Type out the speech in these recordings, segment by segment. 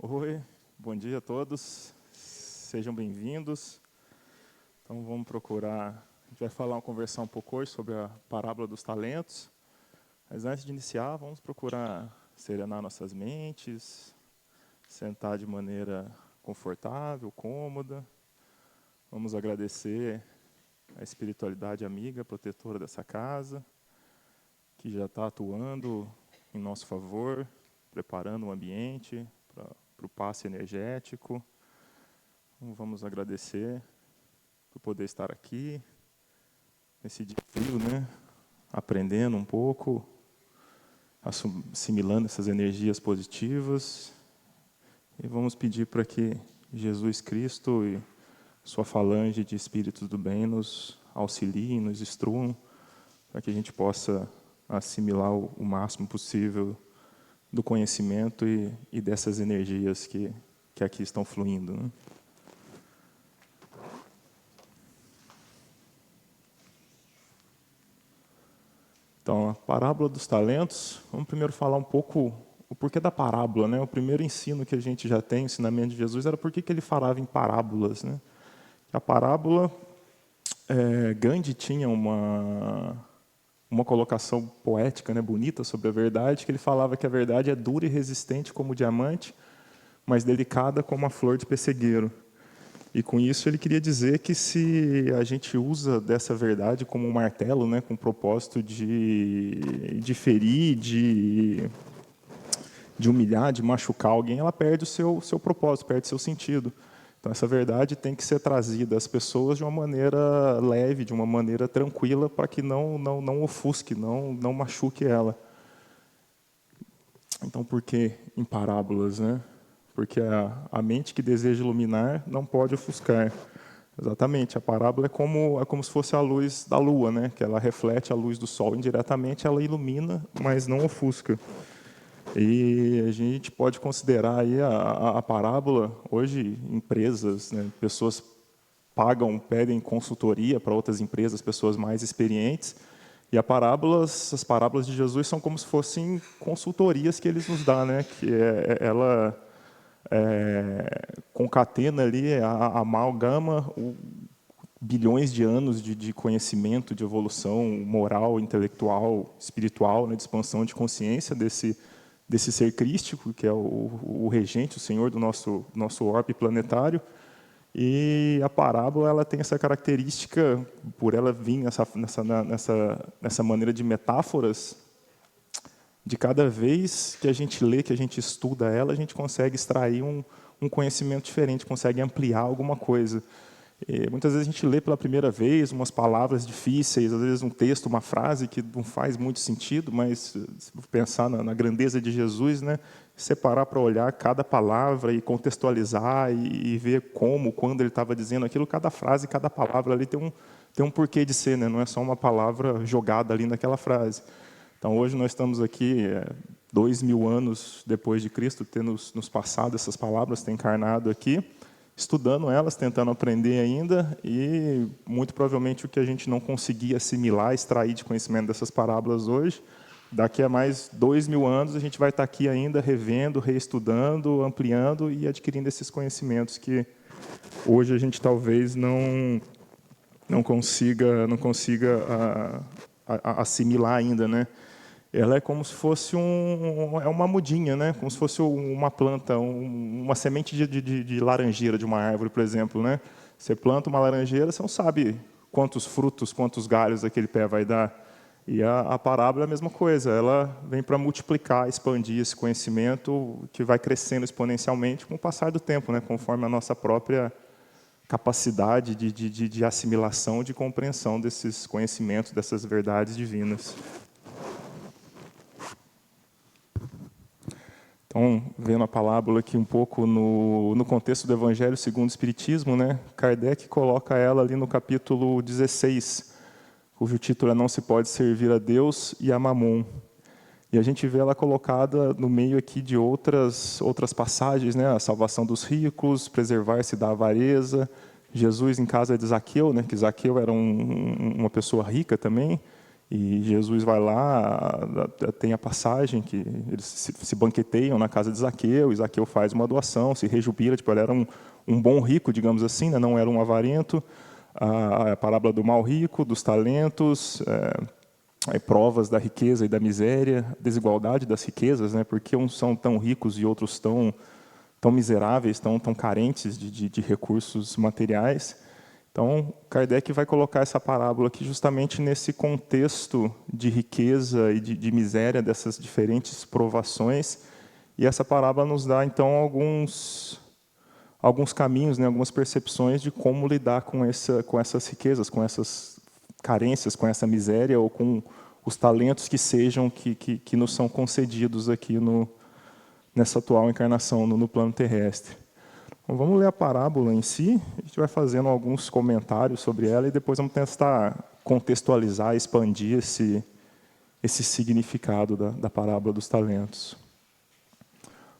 Oi, bom dia a todos, sejam bem-vindos. Então vamos procurar, a gente vai conversar um pouco hoje sobre a parábola dos talentos, mas antes de iniciar vamos procurar serenar nossas mentes, sentar de maneira confortável, cômoda. Vamos agradecer a espiritualidade amiga, protetora dessa casa, que já está atuando em nosso favor, preparando o ambiente para o passe energético. Vamos agradecer por poder estar aqui, nesse dia frio, né? Aprendendo um pouco, assimilando essas energias positivas. E vamos pedir para que Jesus Cristo e sua falange de espíritos do bem nos auxiliem, nos instruam, para que a gente possa assimilar o máximo possível do conhecimento e dessas energias que aqui estão fluindo, né? Então, a parábola dos talentos, vamos primeiro falar um pouco o porquê da parábola, né? O primeiro ensino que a gente já tem, o ensinamento de Jesus, era por que ele falava em parábolas, né? A parábola, Gandhi tinha uma colocação poética, né, bonita sobre a verdade, que ele falava que a verdade é dura e resistente como o diamante, mas delicada como a flor de pessegueiro. E com isso ele queria dizer que se a gente usa dessa verdade como um martelo, né, com o propósito de ferir, de humilhar, de machucar alguém, ela perde o seu propósito, perde seu sentido. Então essa verdade tem que ser trazida às pessoas de uma maneira leve, de uma maneira tranquila, para que não ofusque, não machuque ela. Então por que em parábolas, né? Porque a mente que deseja iluminar não pode ofuscar. Exatamente, a parábola é como se fosse a luz da lua, né? Que ela reflete a luz do sol indiretamente, ela ilumina, mas não ofusca. E a gente pode considerar aí a parábola, hoje empresas, né, pessoas pedem consultoria para outras empresas, pessoas mais experientes, e as parábolas de Jesus são como se fossem consultorias que eles nos dão, né? Que ela concatena ali, amalgama bilhões de anos de conhecimento, de evolução moral, intelectual, espiritual, né, de expansão de consciência desse ser crístico, que é o regente, o senhor do nosso orbe planetário. E a parábola ela tem essa característica, por ela vir nessa maneira de metáforas, de cada vez que a gente lê, que a gente estuda ela, a gente consegue extrair um conhecimento diferente, consegue ampliar alguma coisa. E muitas vezes a gente lê pela primeira vez umas palavras difíceis, às vezes um texto, uma frase que não faz muito sentido, mas se pensar na grandeza de Jesus, né, separar para olhar cada palavra e contextualizar e ver quando ele estava dizendo aquilo, cada frase, cada palavra ali tem um porquê de ser, né, não é só uma palavra jogada ali naquela frase. Então hoje nós estamos aqui 2000 anos depois de Cristo ter nos passado essas palavras, ter encarnado aqui, estudando elas, tentando aprender ainda, e muito provavelmente o que a gente não conseguia assimilar, extrair de conhecimento dessas parábolas hoje, daqui a mais 2000 anos a gente vai estar aqui ainda revendo, reestudando, ampliando e adquirindo esses conhecimentos que hoje a gente talvez não consiga assimilar ainda, né? Ela é como se fosse uma mudinha, né? Como se fosse uma planta, uma semente de laranjeira de uma árvore, por exemplo, né? Você planta uma laranjeira, você não sabe quantos frutos, quantos galhos aquele pé vai dar. E a parábola é a mesma coisa, ela vem para multiplicar, expandir esse conhecimento que vai crescendo exponencialmente com o passar do tempo, né? Conforme a nossa própria capacidade de assimilação, de compreensão desses conhecimentos, dessas verdades divinas. Então, vendo a parábola aqui um pouco no contexto do Evangelho segundo o Espiritismo, né, Kardec coloca ela ali no capítulo 16, cujo título é Não se pode servir a Deus e a Mamon. E a gente vê ela colocada no meio aqui de outras passagens, né, a salvação dos ricos, preservar-se da avareza, Jesus em casa de Zaqueu, né, que Zaqueu era uma pessoa rica também, E Jesus vai lá, tem a passagem que eles se banqueteiam na casa de Zaqueu, e Zaqueu faz uma doação, se rejubila, tipo, ele era um bom rico, digamos assim, né? Não era um avarento. A parábola do mal rico, dos talentos, provas da riqueza e da miséria, desigualdade das riquezas, né? Porque uns são tão ricos e outros tão miseráveis, tão carentes de recursos materiais. Então, Kardec vai colocar essa parábola aqui justamente nesse contexto de riqueza e de miséria dessas diferentes provações. E essa parábola nos dá, então, alguns caminhos, né, algumas percepções de como lidar com essas riquezas, com essas carências, com essa miséria ou com os talentos que sejam que nos são concedidos aqui nessa atual encarnação no plano terrestre. Então, vamos ler a parábola em si, a gente vai fazendo alguns comentários sobre ela e depois vamos tentar contextualizar, expandir esse significado da parábola dos talentos.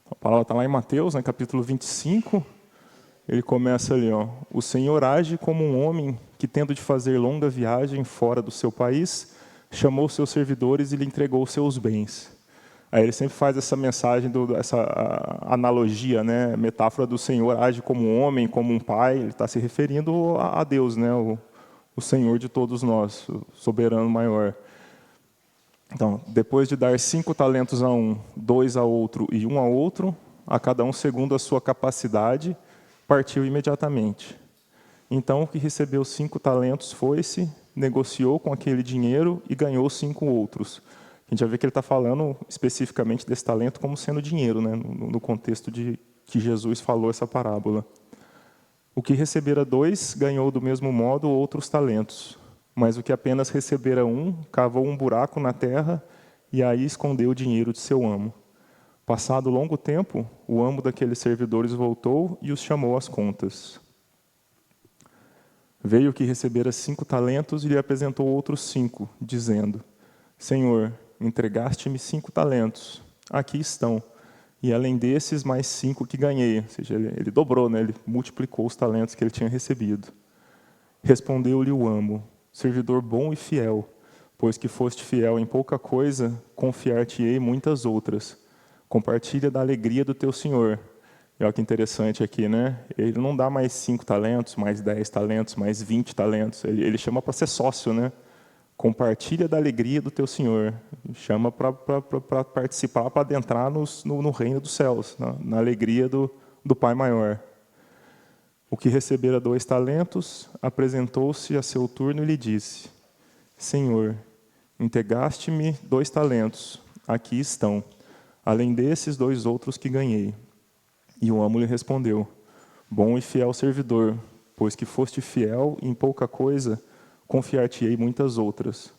A parábola está lá em Mateus, capítulo 25, ele começa ali, ó, o Senhor age como um homem que, tendo de fazer longa viagem fora do seu país, chamou seus servidores e lhe entregou seus bens. Aí ele sempre faz essa mensagem, essa analogia, né, metáfora do Senhor age como um homem, como um pai, ele está se referindo a Deus, né, o Senhor de todos nós, o soberano maior. Então, depois de dar 5 talentos a um, 2 a outro e 1 a outro, a cada um segundo a sua capacidade, partiu imediatamente. Então, o que recebeu 5 talentos foi-se, negociou com aquele dinheiro e ganhou 5 outros. A gente já vê que ele está falando especificamente desse talento como sendo dinheiro, né, no contexto de que Jesus falou essa parábola. O que recebera 2 ganhou do mesmo modo outros talentos, mas o que apenas recebera 1 cavou um buraco na terra e aí escondeu o dinheiro de seu amo. Passado longo tempo, o amo daqueles servidores voltou e os chamou às contas. Veio o que recebera 5 talentos e lhe apresentou outros 5, dizendo: Senhor, entregaste-me 5 talentos, aqui estão, e além desses mais 5 que ganhei. Ou seja, ele dobrou, né? Ele multiplicou os talentos que ele tinha recebido. Respondeu-lhe o amo: servidor bom e fiel, pois que foste fiel em pouca coisa, confiar-te-ei muitas outras. Compartilha da alegria do teu senhor. E olha que interessante aqui, né? Ele não dá mais 5 talentos, mais 10 talentos, mais 20 talentos. Ele chama para ser sócio, né? Compartilha da alegria do teu Senhor. Chama para participar, para adentrar no reino dos céus, na alegria do Pai maior. O que recebera 2 talentos, apresentou-se a seu turno e lhe disse: Senhor, entregaste-me 2 talentos, aqui estão, além desses 2 outros que ganhei. E o amo lhe respondeu: bom e fiel servidor, pois que foste fiel em pouca coisa, confiar-te-ei muitas outras.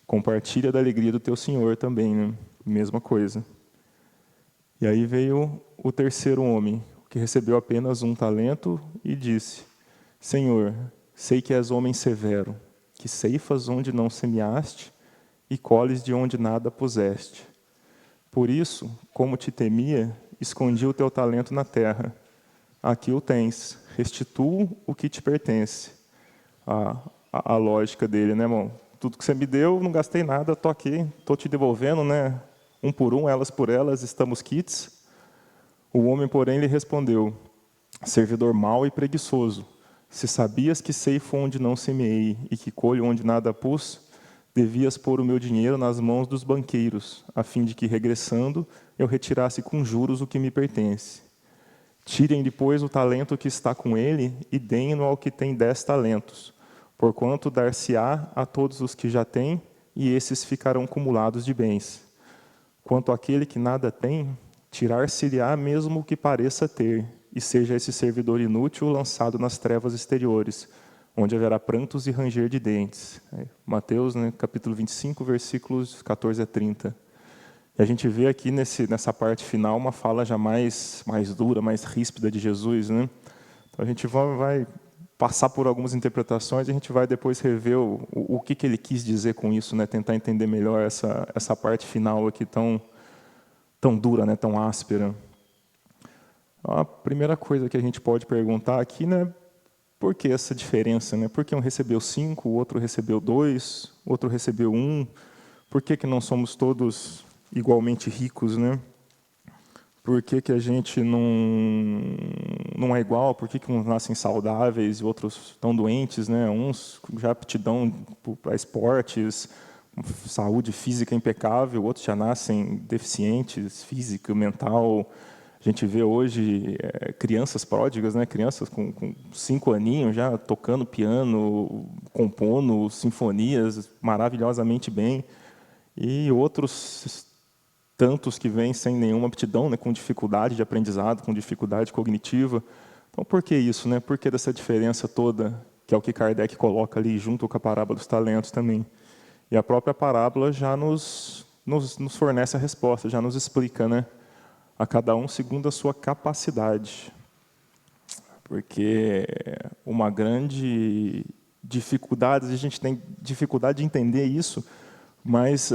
Compartilha da alegria do teu Senhor também, né? Mesma coisa. E aí veio o terceiro homem, que recebeu apenas 1 talento, e disse: Senhor, sei que és homem severo, que ceifas onde não semeaste e colhes de onde nada puseste. Por isso, como te temia, escondi o teu talento na terra. Aqui o tens, restituo o que te pertence. A lógica dele, né, irmão? Tudo que você me deu, não gastei nada, estou aqui, estou te devolvendo, né? Um por um, elas por elas, estamos quites. O homem, porém, lhe respondeu: servidor mau e preguiçoso, se sabias que ceifo onde não semeei e que colho onde nada pus, devias pôr o meu dinheiro nas mãos dos banqueiros, a fim de que, regressando, eu retirasse com juros o que me pertence. Tirem depois o talento que está com ele e deem-no ao que tem 10 talentos, porquanto dar-se-á a todos os que já têm, e esses ficarão cumulados de bens. Quanto àquele que nada tem, tirar-se-lhe-á mesmo o que pareça ter, e seja esse servidor inútil lançado nas trevas exteriores, onde haverá prantos e ranger de dentes. Mateus, né, capítulo 25, versículos 14 a 30. E a gente vê aqui nessa parte final uma fala já mais dura, mais ríspida de Jesus, né? Então a gente vai passar por algumas interpretações e a gente vai depois rever o que ele quis dizer com isso, né? Tentar entender melhor essa parte final aqui tão dura, né? Tão áspera. A primeira coisa que a gente pode perguntar aqui, né? por que essa diferença, né? Por que um recebeu 5, o outro recebeu 2, o outro recebeu 1? Por que não somos todos igualmente ricos, né? Por que a gente não é igual? Por que uns nascem saudáveis e outros estão doentes, né? Uns já aptidão para esportes, saúde física impecável, outros já nascem deficientes, física, mental. A gente vê hoje crianças pródigas, né? Crianças com 5 aninhos já tocando piano, compondo sinfonias maravilhosamente bem. E outros tantos que vêm sem nenhuma aptidão, né? Com dificuldade de aprendizado, com dificuldade cognitiva. Então, por que isso, né? Por que dessa diferença toda, que é o que Kardec coloca ali junto com a parábola dos talentos também? E a própria parábola já nos fornece a resposta, já nos explica, né? A cada um segundo a sua capacidade. Porque uma grande dificuldade, a gente tem dificuldade de entender isso, mas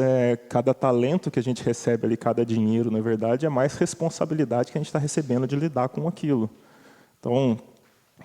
cada talento que a gente recebe ali, cada dinheiro, na verdade, é mais responsabilidade que a gente está recebendo de lidar com aquilo. Então,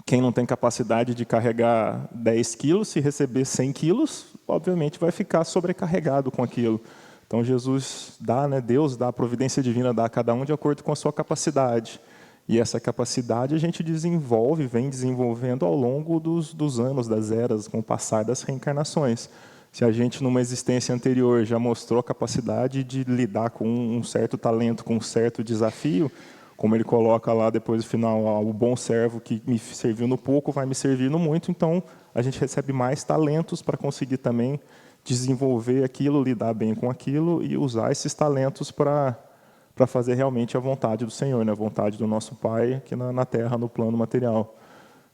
quem não tem capacidade de carregar 10 quilos, se receber 100 quilos, obviamente vai ficar sobrecarregado com aquilo. Então, Jesus dá, né, Deus dá, a providência divina dá a cada um de acordo com a sua capacidade. E essa capacidade a gente desenvolve, vem desenvolvendo ao longo dos anos, das eras, com o passar das reencarnações. Se a gente, numa existência anterior, já mostrou a capacidade de lidar com um certo talento, com um certo desafio, como ele coloca lá depois do final, o bom servo que me serviu no pouco vai me servir no muito, então a gente recebe mais talentos para conseguir também desenvolver aquilo, lidar bem com aquilo e usar esses talentos para fazer realmente a vontade do Senhor, né? A vontade do nosso Pai aqui na Terra, no plano material.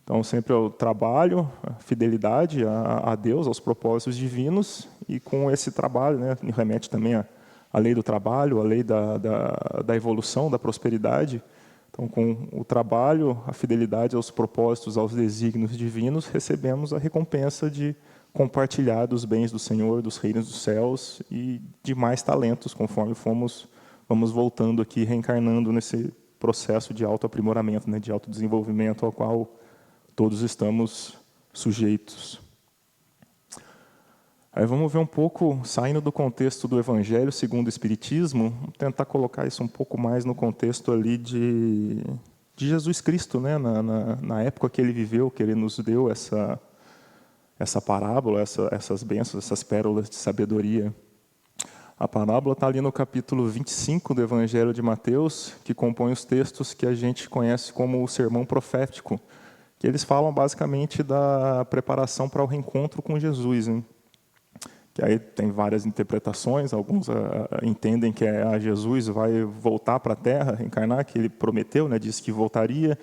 Então, sempre o trabalho, a fidelidade a Deus, aos propósitos divinos, e com esse trabalho, né, me remete também a lei do trabalho, a lei da evolução, da prosperidade. Então, com o trabalho, a fidelidade aos propósitos, aos desígnios divinos, recebemos a recompensa de compartilhar dos bens do Senhor, dos reinos dos céus e de mais talentos, conforme vamos voltando aqui, reencarnando nesse processo de autoaprimoramento, né, de autodesenvolvimento ao qual todos estamos sujeitos. Aí vamos ver um pouco, saindo do contexto do Evangelho segundo o Espiritismo, tentar colocar isso um pouco mais no contexto ali de Jesus Cristo, né? Na época que ele viveu, que ele nos deu essa parábola, essas bênçãos, essas pérolas de sabedoria. A parábola está ali no capítulo 25 do Evangelho de Mateus, que compõe os textos que a gente conhece como o sermão profético, que eles falam basicamente da preparação para o reencontro com Jesus, né? Que aí tem várias interpretações, alguns entendem que Jesus vai voltar para a Terra, reencarnar, que ele prometeu, né, disse que voltaria,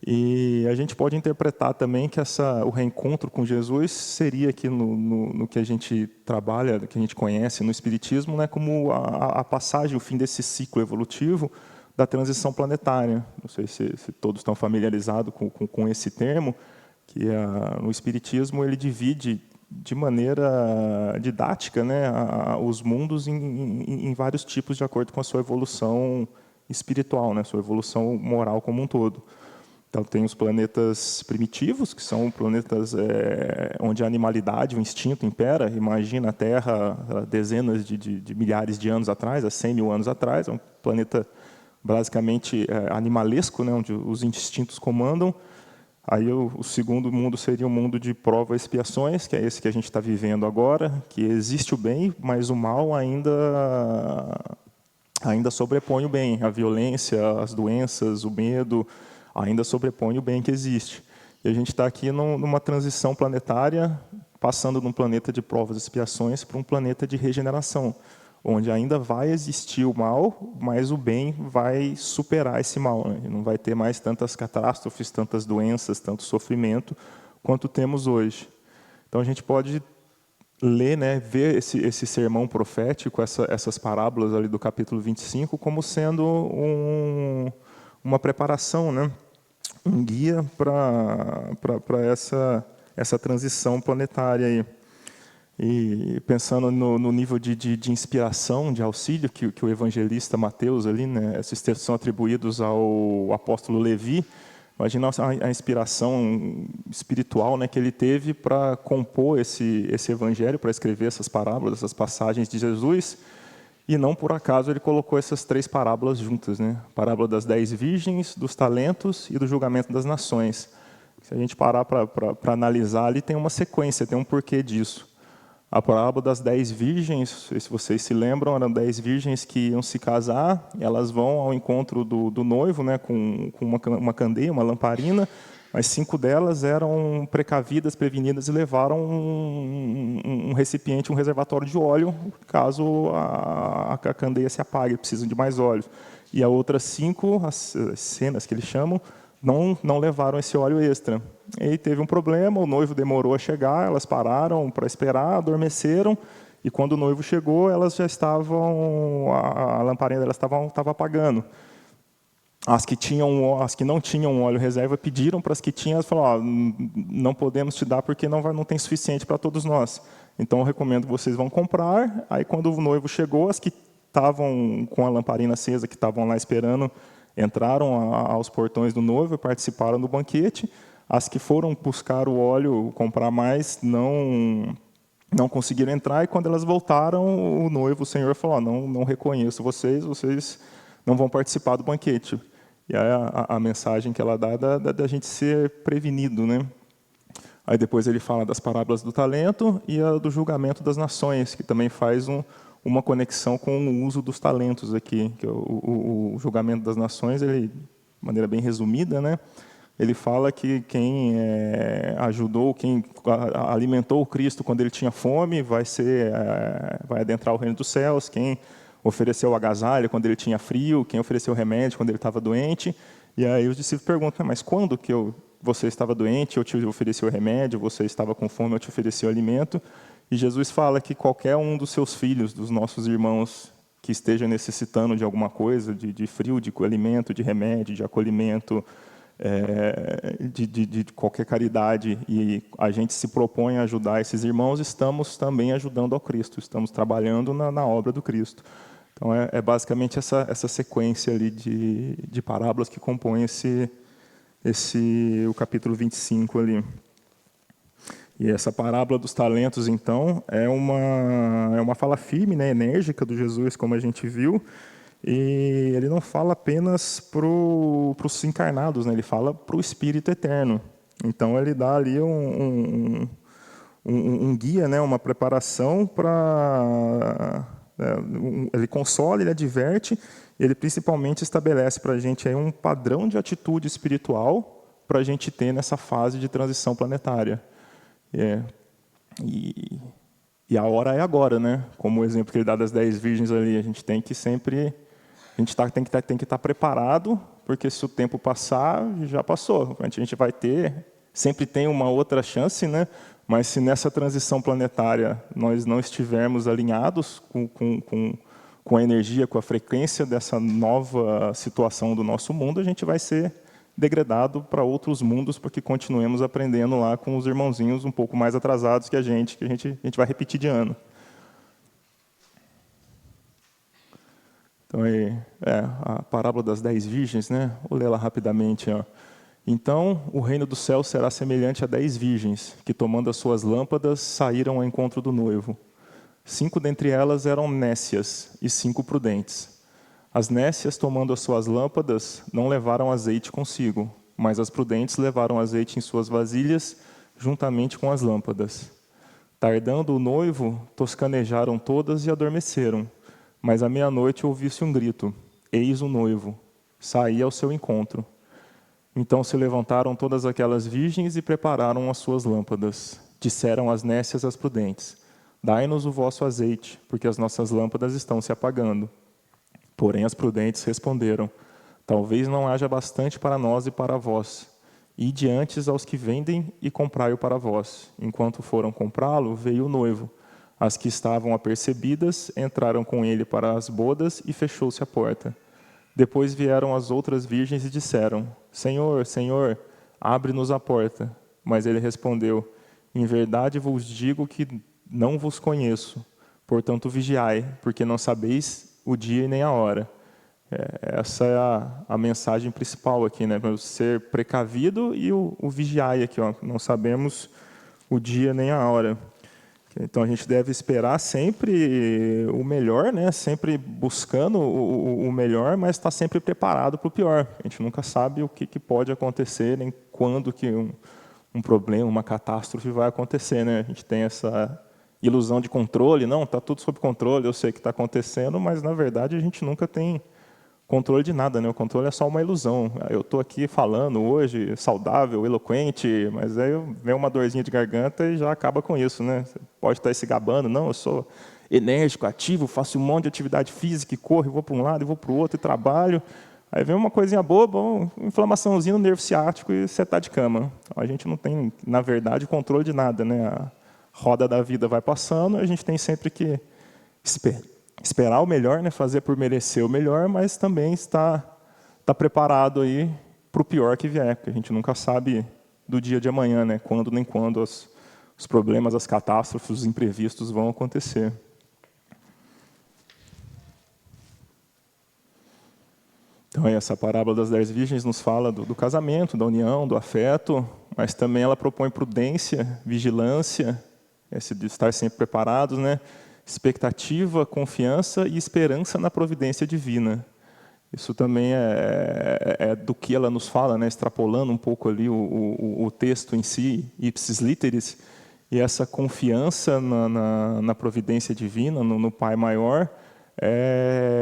e a gente pode interpretar também que o reencontro com Jesus seria aqui no que a gente trabalha, que a gente conhece no Espiritismo, né, como a passagem, o fim desse ciclo evolutivo, da transição planetária. Não sei se todos estão familiarizados com esse termo, que no Espiritismo ele divide de maneira didática, né, os mundos em vários tipos de acordo com a sua evolução espiritual, né, sua evolução moral como um todo. Então, tem os planetas primitivos, que são planetas onde a animalidade, o instinto impera. Imagina a Terra dezenas de milhares de anos atrás, há 100 mil anos atrás, é um planeta basicamente animalesco, né, onde os instintos comandam. Aí o segundo mundo seria um mundo de prova e expiações, que é esse que a gente está vivendo agora, que existe o bem, mas o mal ainda sobrepõe o bem. A violência, as doenças, o medo, ainda sobrepõe o bem que existe. E a gente está aqui numa transição planetária, passando de um planeta de provas e expiações para um planeta de regeneração, onde ainda vai existir o mal, mas o bem vai superar esse mal, né? Não vai ter mais tantas catástrofes, tantas doenças, tanto sofrimento, quanto temos hoje. Então, a gente pode ler, né, ver esse sermão profético, essas parábolas ali do capítulo 25, como sendo uma preparação, né, um guia para essa transição planetária aí. E pensando no nível de inspiração, de auxílio que o evangelista Mateus ali, né, esses textos são atribuídos ao apóstolo Levi. Imagina a inspiração espiritual, né, que ele teve para compor esse evangelho, para escrever essas parábolas, essas passagens de Jesus. E não por acaso ele colocou essas 3 parábolas juntas, né? A parábola das 10 virgens, dos talentos e do julgamento das nações. Se a gente parar para analisar, ali tem uma sequência, tem um porquê disso. A parábola das 10 virgens, se vocês se lembram, eram 10 virgens que iam se casar, elas vão ao encontro do noivo, né, com uma candeia, uma lamparina, mas 5 delas eram precavidas, prevenidas e levaram um recipiente, um reservatório de óleo, caso a candeia se apague, precisam de mais óleo. E a outras 5, as cenas que eles chamam, não levaram esse óleo extra. E aí teve um problema, o noivo demorou a chegar, elas pararam para esperar, adormeceram, e quando o noivo chegou, elas já estavam, a lamparina delas estava apagando. As que não tinham óleo reserva pediram para as que tinham, elas falaram, não podemos te dar porque não tem suficiente para todos nós. Então eu recomendo que vocês vão comprar. Aí quando o noivo chegou, as que estavam com a lamparina acesa, que estavam lá esperando, entraram aos portões do noivo e participaram do banquete. As que foram buscar o óleo, comprar mais, não conseguiram entrar. E quando elas voltaram, o noivo, o Senhor, falou, não reconheço vocês não vão participar do banquete. E aí a mensagem que ela dá é da gente ser prevenido, né? Aí depois ele fala das parábolas do talento e do julgamento das nações, que também faz uma conexão com o uso dos talentos aqui. Que o julgamento das nações, ele, de maneira bem resumida, né? Ele fala que quem ajudou, quem alimentou o Cristo quando ele tinha fome, vai adentrar o reino dos céus. Quem ofereceu o agasalho quando ele tinha frio, quem ofereceu o remédio quando ele estava doente. E aí os discípulos perguntam, mas quando que você estava doente, eu te ofereci o remédio, você estava com fome, eu te ofereci o alimento? E Jesus fala que qualquer um dos seus filhos, dos nossos irmãos, que esteja necessitando de alguma coisa, de frio, de alimento, de remédio, de acolhimento, de qualquer caridade, e a gente se propõe a ajudar esses irmãos, estamos também ajudando ao Cristo, estamos trabalhando na obra do Cristo. Então, é basicamente essa sequência ali de parábolas que compõem o capítulo 25 ali. E essa parábola dos talentos, então, é uma fala firme, né, enérgica do Jesus, como a gente viu, e ele não fala apenas para os encarnados, né, ele fala para o Espírito Eterno. Então, ele dá ali um guia, né, uma preparação para... ele consola, ele adverte, ele principalmente estabelece para a gente aí um padrão de atitude espiritual para a gente ter nessa fase de transição planetária. E a hora é agora, né? Como o exemplo que ele dá das 10 virgens ali, a gente tem que sempre... tem que estar preparado, porque se o tempo passar, já passou. A gente vai ter... Sempre tem uma outra chance, né? Mas se nessa transição planetária nós não estivermos alinhados com a energia, com a frequência dessa nova situação do nosso mundo, a gente vai ser degradado para outros mundos, porque continuemos aprendendo lá com os irmãozinhos um pouco mais atrasados que a gente vai repetir de ano. Então, a parábola das 10 virgens, né? Vou ler ela rapidamente, ó. Então, o reino do céu será semelhante a 10 virgens, que, tomando as suas lâmpadas, saíram ao encontro do noivo. 5 dentre elas eram nécias e 5 prudentes. As nécias, tomando as suas lâmpadas, não levaram azeite consigo, mas as prudentes levaram azeite em suas vasilhas, juntamente com as lâmpadas. Tardando o noivo, toscanejaram todas e adormeceram. Mas à meia-noite ouviu-se um grito: eis o noivo, saí ao seu encontro. Então se levantaram todas aquelas virgens e prepararam as suas lâmpadas. Disseram as nécias às prudentes: dai-nos o vosso azeite, porque as nossas lâmpadas estão se apagando. Porém as prudentes responderam: talvez não haja bastante para nós e para vós. Ide antes aos que vendem e comprai-o para vós. Enquanto foram comprá-lo, veio o noivo. As que estavam apercebidas entraram com ele para as bodas e fechou-se a porta. Depois vieram as outras virgens e disseram: Senhor, Senhor, abre-nos a porta. Mas ele respondeu: em verdade vos digo que não vos conheço. Portanto, vigiai, porque não sabeis o dia e nem a hora. Essa é a mensagem principal aqui, né? Ser precavido e o vigiai aqui, ó. Não sabemos o dia nem a hora. Então a gente deve esperar sempre o melhor, né? Sempre buscando o melhor, mas está sempre preparado para o pior. A gente nunca sabe o que pode acontecer, nem quando que um problema, uma catástrofe vai acontecer, né? A gente tem essa ilusão de controle, não, está tudo sob controle, eu sei o que está acontecendo, mas na verdade a gente nunca tem controle de nada, né? O controle é só uma ilusão. Eu estou aqui falando hoje, saudável, eloquente, mas aí vem uma dorzinha de garganta e já acaba com isso, né? Você pode estar se gabando, não, eu sou enérgico, ativo, faço um monte de atividade física, e corro, vou para um lado e vou para o outro e trabalho. Aí vem uma coisinha boba, uma inflamaçãozinha no nervo ciático e você está de cama. Então, a gente não tem, na verdade, controle de nada, né? A roda da vida vai passando, a gente tem sempre que esperar o melhor, né? Fazer por merecer o melhor, mas também está preparado aí para o pior que vier, porque a gente nunca sabe do dia de amanhã, né? Quando nem quando os problemas, as catástrofes, os imprevistos vão acontecer. Então, essa parábola das 10 virgens nos fala do casamento, da união, do afeto, mas também ela propõe prudência, vigilância, de estar sempre preparados, né? Expectativa, confiança e esperança na providência divina. Isso também é do que ela nos fala, né? Extrapolando um pouco ali o texto em si, ipsis literis, e essa confiança na providência divina, no Pai Maior,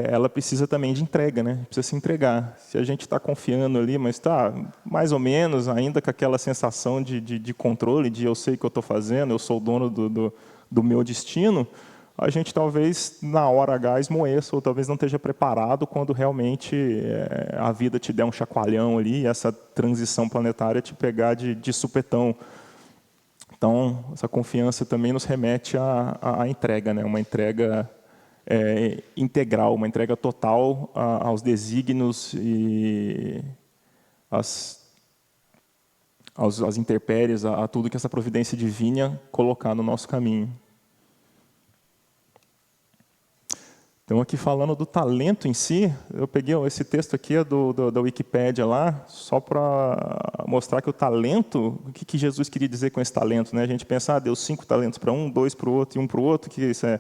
ela precisa também de entrega, né? Precisa se entregar. Se a gente está confiando ali, mas está mais ou menos ainda com aquela sensação de controle, de eu sei o que eu estou fazendo, eu sou o dono do meu destino, a gente talvez na hora H esmoeça, ou talvez não esteja preparado quando realmente a vida te der um chacoalhão ali, e essa transição planetária te pegar de supetão. Então, essa confiança também nos remete à entrega, né? Uma entrega integral, uma entrega total aos desígnios e às intempéries, a tudo que essa providência divina colocar no nosso caminho. Então, aqui falando do talento em si, eu peguei esse texto aqui da Wikipédia lá, só para mostrar que o talento, o que Jesus queria dizer com esse talento, né? A gente pensa, deu 5 talentos para um, 2 para o outro e 1 para o outro, que isso é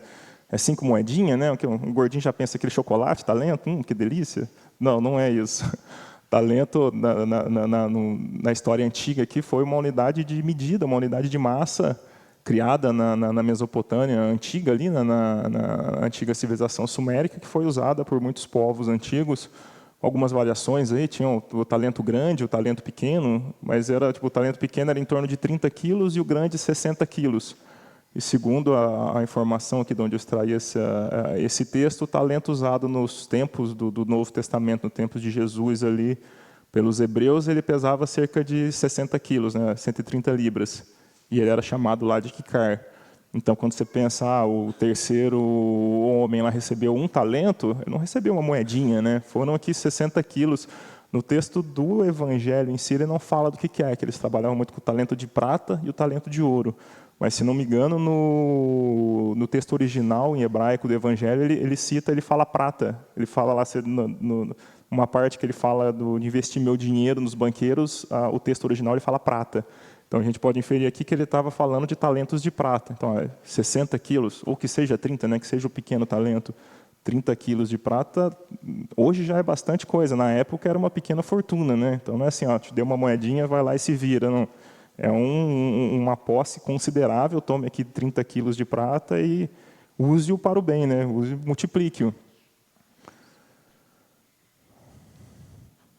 5 moedinhas, né? Um gordinho já pensa aquele chocolate, talento, que delícia. Não, não é isso. Talento, na história antiga aqui, foi uma unidade de medida, uma unidade de massa, criada na Mesopotâmia antiga, ali, na antiga civilização sumérica, que foi usada por muitos povos antigos. Algumas variações aí, tinham o talento grande, o talento pequeno, mas o talento pequeno era em torno de 30 quilos e o grande 60 quilos. E segundo a informação aqui de onde eu extraí esse texto, o talento usado nos tempos do Novo Testamento, no tempo de Jesus ali, pelos hebreus, ele pesava cerca de 60 quilos, né, 130 libras. E ele era chamado lá de Kikar. Então, quando você pensa, o terceiro homem lá recebeu 1 talento, ele não recebeu uma moedinha, né? Foram aqui 60 quilos. No texto do Evangelho em si, ele não fala do que é, que eles trabalhavam muito com o talento de prata e o talento de ouro. Mas, se não me engano, no texto original, em hebraico do Evangelho, ele fala prata. Ele fala lá, uma parte que ele fala de investir meu dinheiro nos banqueiros, o texto original ele fala prata. Então, a gente pode inferir aqui que ele estava falando de talentos de prata. Então, 60 quilos, ou que seja 30, né, que seja o pequeno talento, 30 quilos de prata, hoje já é bastante coisa. Na época era uma pequena fortuna, né? Então, não é assim, te deu uma moedinha, vai lá e se vira, não. É uma posse considerável, tome aqui 30 quilos de prata e use-o para o bem, né? Multiplique-o.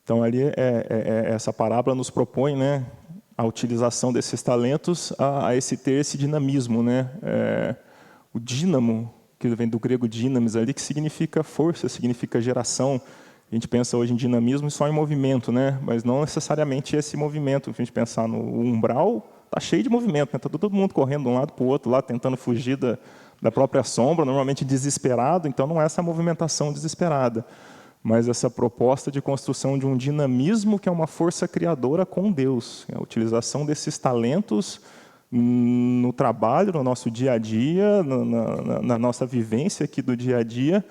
Então, ali essa parábola nos propõe, né, a utilização desses talentos ter esse dinamismo, né? O dínamo, que vem do grego dynamis ali, que significa força, significa geração. A gente pensa hoje em dinamismo só em movimento, né? Mas não necessariamente esse movimento. Se a gente pensar no umbral, está cheio de movimento, né? Está todo mundo correndo de um lado para o outro, lá tentando fugir da própria sombra, normalmente desesperado. Então, não é essa movimentação desesperada, mas essa proposta de construção de um dinamismo que é uma força criadora com Deus. A utilização desses talentos no trabalho, no nosso dia a dia, na nossa vivência aqui do dia a dia,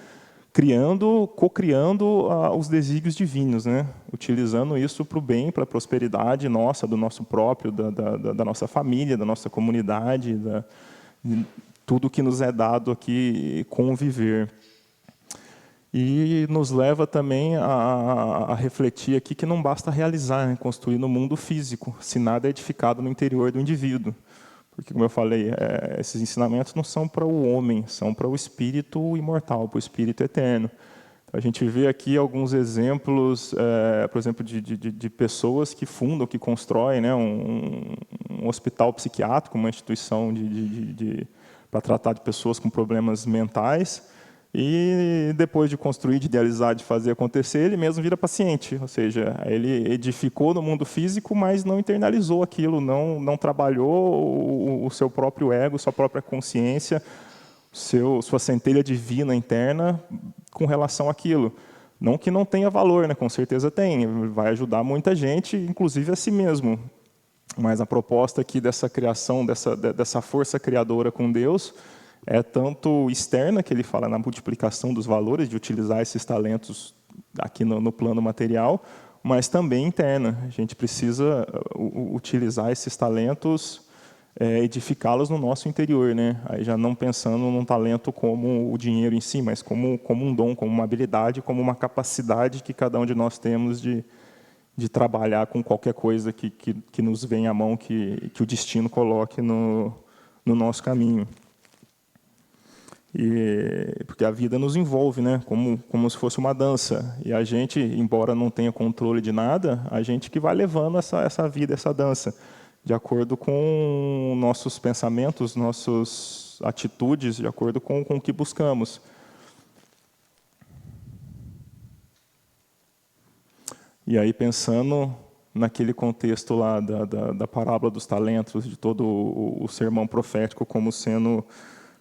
co-criando os desígnios divinos, né? Utilizando isso para o bem, para a prosperidade nossa, do nosso próprio, da nossa família, da nossa comunidade, tudo que nos é dado aqui conviver. E nos leva também a refletir aqui que não basta realizar, né? Construir no mundo físico, se nada é edificado no interior do indivíduo. Porque, como eu falei, esses ensinamentos não são para o homem, são para o espírito imortal, para o espírito eterno. Então, a gente vê aqui alguns exemplos, por exemplo, de pessoas que fundam, que constroem, né, um hospital psiquiátrico, uma instituição para tratar de pessoas com problemas mentais, e depois de construir, de idealizar, de fazer acontecer, ele mesmo vira paciente. Ou seja, ele edificou no mundo físico, mas não internalizou aquilo, não trabalhou o seu próprio ego, sua própria consciência, sua centelha divina interna com relação àquilo. Não que não tenha valor, né? Com certeza tem, vai ajudar muita gente, inclusive a si mesmo. Mas a proposta aqui dessa criação, dessa força criadora com Deus, é tanto externa, que ele fala na multiplicação dos valores, de utilizar esses talentos aqui no plano material, mas também interna. A gente precisa utilizar esses talentos, edificá-los no nosso interior, né? Aí já não pensando num talento como o dinheiro em si, mas como um dom, como uma habilidade, como uma capacidade que cada um de nós temos de trabalhar com qualquer coisa que nos vem à mão, que o destino coloque no nosso caminho. Porque a vida nos envolve, né? Como se fosse uma dança. E a gente, embora não tenha controle de nada, a gente que vai levando essa vida, essa dança, de acordo com nossos pensamentos, nossas atitudes, de acordo com o que buscamos. E aí, pensando naquele contexto lá da parábola dos talentos, de todo o sermão profético como sendo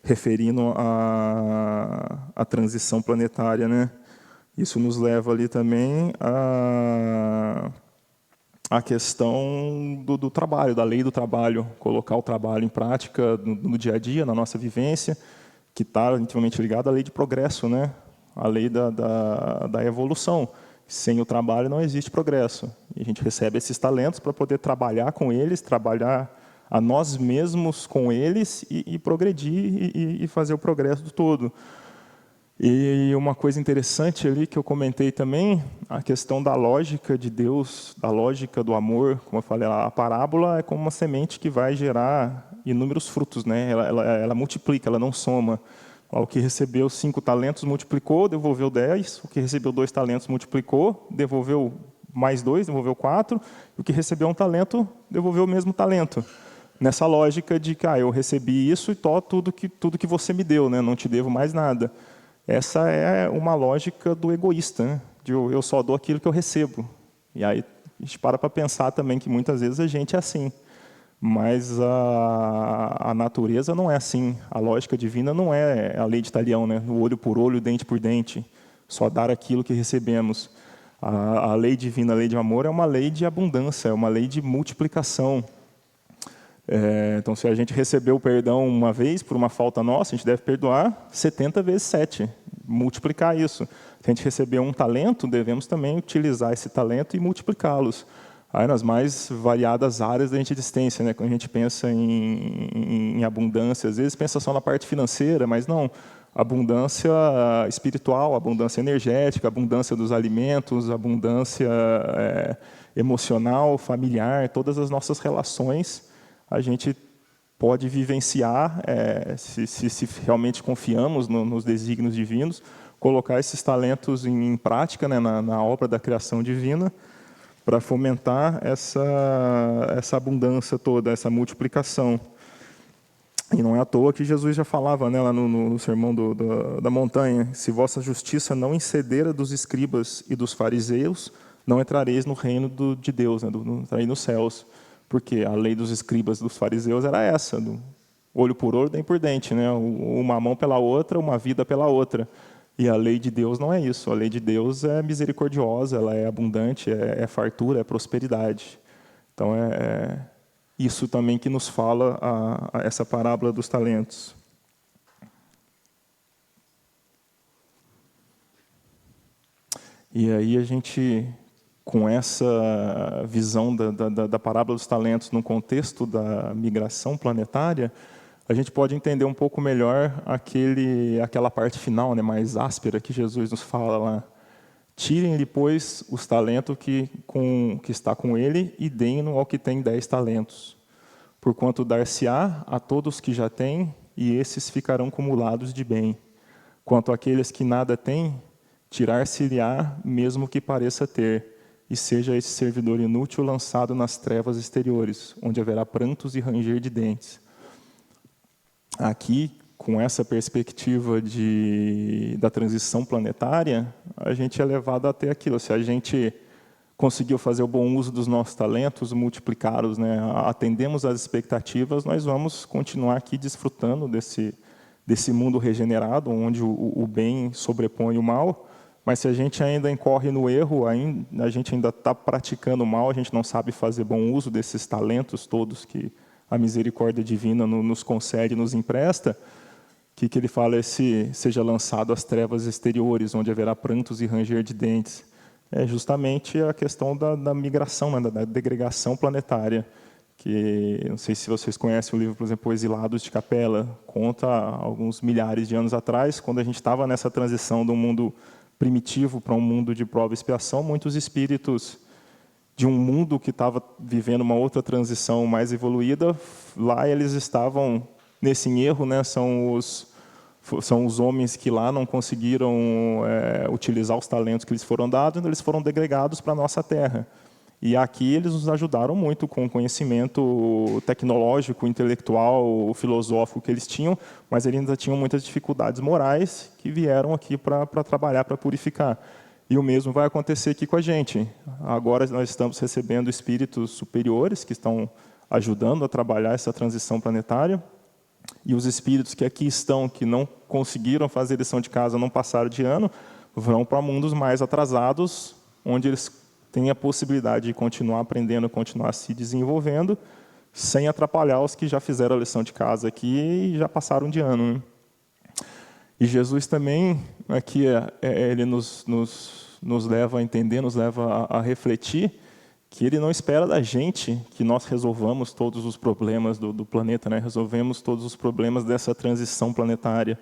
referindo à transição planetária, né? Isso nos leva ali também à questão do trabalho, da lei do trabalho, colocar o trabalho em prática no dia a dia, na nossa vivência, que está intimamente ligado à lei de progresso, né? A lei da evolução. Sem o trabalho não existe progresso. E a gente recebe esses talentos para poder trabalhar com eles, trabalhar a nós mesmos com eles e progredir e fazer o progresso do todo. E uma coisa interessante ali que eu comentei também, a questão da lógica de Deus, da lógica do amor. Como eu falei, a parábola é como uma semente que vai gerar inúmeros frutos, né? Ela multiplica, ela não soma. O que recebeu 5 talentos multiplicou, devolveu 10. O que recebeu 2 talentos multiplicou, devolveu mais 2, devolveu 4. E o que recebeu 1 talento, devolveu o mesmo talento. Nessa lógica de que eu recebi isso e tudo que você me deu, né? Não te devo mais nada. Essa é uma lógica do egoísta, né? De eu só dou aquilo que eu recebo. E aí a gente para pensar também que muitas vezes a gente é assim. Mas a natureza não é assim. A lógica divina não é a lei de Talião, né? O olho por olho, dente por dente. Só dar aquilo que recebemos. A lei divina, a lei de amor, é uma lei de abundância, é uma lei de multiplicação. Então, se a gente recebeu o perdão uma vez por uma falta nossa, a gente deve perdoar 70 vezes 7, multiplicar isso. Se a gente recebeu um talento, devemos também utilizar esse talento e multiplicá-los. Aí, nas mais variadas áreas da gente existência, né? Quando a gente pensa em abundância, às vezes pensa só na parte financeira, mas não. Abundância espiritual, abundância energética, abundância dos alimentos, abundância emocional, familiar, todas as nossas relações a gente pode vivenciar, se realmente confiamos nos desígnios divinos, colocar esses talentos em prática, né, na obra da criação divina, para fomentar essa abundância toda, essa multiplicação. E não é à toa que Jesus já falava, né, lá no sermão da montanha: se vossa justiça não exceder a dos escribas e dos fariseus, não entrareis no reino de Deus, né, não entrareis nos céus. Porque a lei dos escribas e dos fariseus era essa, do olho por olho, dente por dente, né? Uma mão pela outra, uma vida pela outra. E a lei de Deus não é isso. A lei de Deus é misericordiosa, ela é abundante, é fartura, é prosperidade. Então, isso também que nos fala essa parábola dos talentos. E aí a gente, com essa visão da parábola dos talentos no contexto da migração planetária, a gente pode entender um pouco melhor aquela parte final, né, mais áspera, que Jesus nos fala lá. Tirem-lhe, pois, os talentos que está com ele e deem-no ao que tem 10 talentos. Porquanto dar-se-á a todos que já têm, e esses ficarão cumulados de bem. Quanto àqueles que nada têm, tirar-se-lhe-á mesmo que pareça ter, e seja esse servidor inútil lançado nas trevas exteriores, onde haverá prantos e ranger de dentes. Aqui, com essa perspectiva da transição planetária, a gente é levado a ter aquilo. Se a gente conseguiu fazer o bom uso dos nossos talentos, multiplicá-los, né, atendemos às expectativas, nós vamos continuar aqui desfrutando desse mundo regenerado, onde o bem sobrepõe o mal. Mas se a gente ainda incorre no erro, a gente ainda está praticando o mal, a gente não sabe fazer bom uso desses talentos todos que a misericórdia divina nos concede, nos empresta, que ele fala seja lançado às trevas exteriores, onde haverá prantos e ranger de dentes. É justamente a questão da migração, né, da degregação planetária, que não sei se vocês conhecem o livro, por exemplo, Exilados de Capela, conta alguns milhares de anos atrás, quando a gente estava nessa transição do mundo primitivo para um mundo de prova e expiação, muitos espíritos de um mundo que estava vivendo uma outra transição mais evoluída, lá eles estavam nesse erro, né? São os homens que lá não conseguiram utilizar os talentos que lhes foram dados, então eles foram degregados para a nossa Terra. E aqui eles nos ajudaram muito com o conhecimento tecnológico, intelectual, filosófico que eles tinham, mas eles ainda tinham muitas dificuldades morais que vieram aqui para trabalhar, para purificar. E o mesmo vai acontecer aqui com a gente. Agora nós estamos recebendo espíritos superiores que estão ajudando a trabalhar essa transição planetária. E os espíritos que aqui estão, que não conseguiram fazer lição de casa, não passaram de ano, vão para mundos mais atrasados, onde eles têm a possibilidade de continuar aprendendo, continuar se desenvolvendo, sem atrapalhar os que já fizeram a lição de casa aqui e já passaram de ano, né? E Jesus também, aqui, ele nos leva a entender, nos leva a refletir que ele não espera da gente que nós resolvamos todos os problemas do planeta, né? Resolvemos todos os problemas dessa transição planetária.